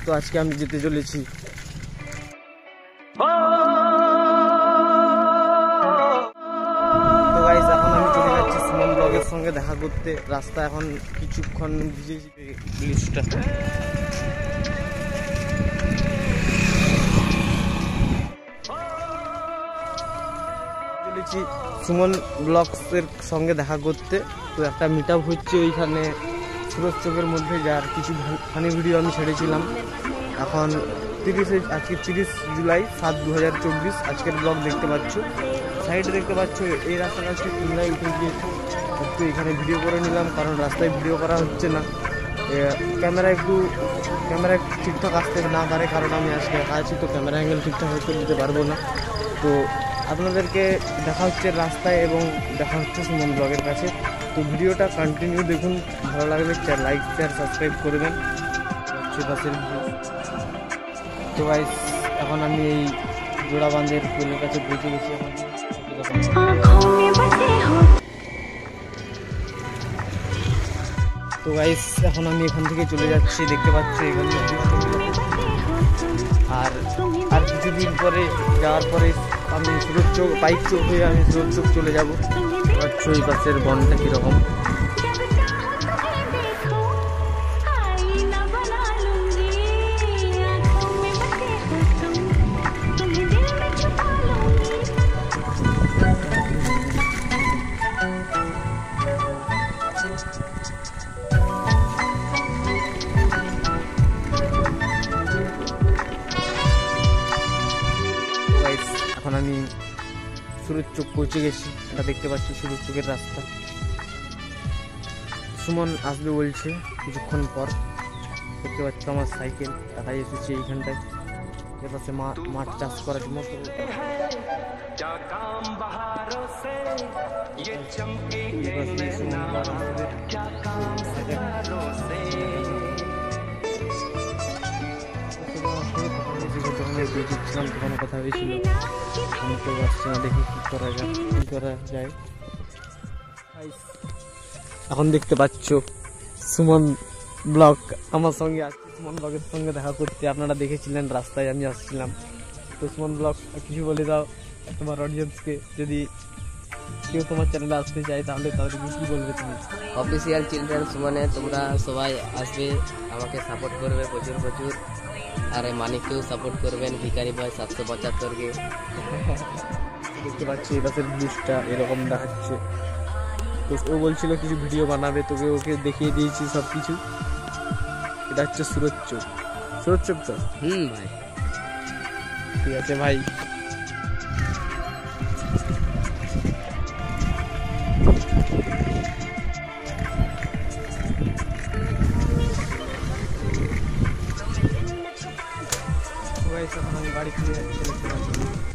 তো আজকে আমি যেতে চলেছি। তো গাইস এখন আমি চলে যাচ্ছি সুমন ব্লগের সঙ্গে দেখা করতে। রাস্তা এখন কিছুক্ষণ ভিজে লিস্টটা চলেছি সুমন ব্লগসের সঙ্গে দেখা করতে। তো একটা মিট আপ হচ্ছে ওইখানে সুরজ চকের মধ্যে, যার কিছু ফানি ভিডিও আমি ছেড়েছিলাম। এখন আজকে 30 জুলাই 7, 2024 আজকের ব্লগ দেখতে পাচ্ছ। সাইডে দেখতে পাচ্ছ এই রাস্তাটা আজকে পুনরায় উঠে গিয়েছে। একটু এখানে ভিডিও করে নিলাম, কারণ রাস্তায় ভিডিও করা হচ্ছে না। ক্যামেরা ঠিকঠাক আসতে না পারে, কারণ আমি আজকে একা আছি, তো ক্যামেরা অ্যাঙ্গেল ঠিকঠাক হয়তো নিতে পারবো না। তো আপনাদেরকে দেখা হচ্ছে রাস্তায় এবং দেখা হচ্ছে সুমন ব্লগের কাছে। তো ভিডিওটা কন্টিনিউ দেখুন, ভালো লাগলে লাইক শেয়ার সাবস্ক্রাইব করবেন। তো গাইস এখন আমি এই জোড়াবান্ধের পুলের কাছে পৌঁছে গেছি। তো গাইস এখন আমি এখান থেকে চলে যাচ্ছি, দেখতে পাচ্ছি এখানে। আর কিছুদিন পরে যাওয়ার পরে আমি সুরজ চোক, বাইক চোক হয়ে আমি সুরজ চোক চলে যাবো। পাচ্ছ এই পাশের বনটা কীরকম। এখন আমি সুরজ চোক পৌঁছে গেছি। এটা দেখতে পাচ্ছি সুরজ চোকের রাস্তা। সুমন আসবে বলছে কিছুক্ষণ পর। দেখতে পাচ্ছ আমার সাইকেল টাকায় এসেছে এইখানটায়। এপাশে মাঠ চাষ করার জন্য। দেখছিলাম তখন কথা হয়েছিল, আমি তো আসছে না, দেখি কি করা যায়। এখন দেখতে পাচ্ছ সুমন ব্লগ আমার সঙ্গে আসছে, সুমন ব্লগের সঙ্গে দেখা করতে। আপনারা দেখেছিলেন রাস্তায় আমি আসছিলাম। তো সুমন ব্লগ কিছু বলে দাও তোমার অডিয়েন্সকে, যদি কেউ তোমার চ্যানেলে আসতে চায় তাহলে তাদেরকে কি বলবে তুমি? অফিসিয়াল চিলড্রেন সুমনে তোমরা সবাই আসবে, আমাকে সাপোর্ট করবে প্রচুর। আর মানিককেও সাপোর্ট করবেন, ভিকারি ভাই 775কে। দেখতে পাচ্ছি এবারের ভিউজটা এরকম দেখাচ্ছে। তো ও বলছিল কিছু ভিডিও বানাবে, তোকে ওকে দেখিয়ে দিয়েছি সব কিছু। এটা হচ্ছে সুরজ চোক তো। ভাই ঠিক আছে ভাই। এখন আমি বাড়ি ফিরে যাচ্ছি।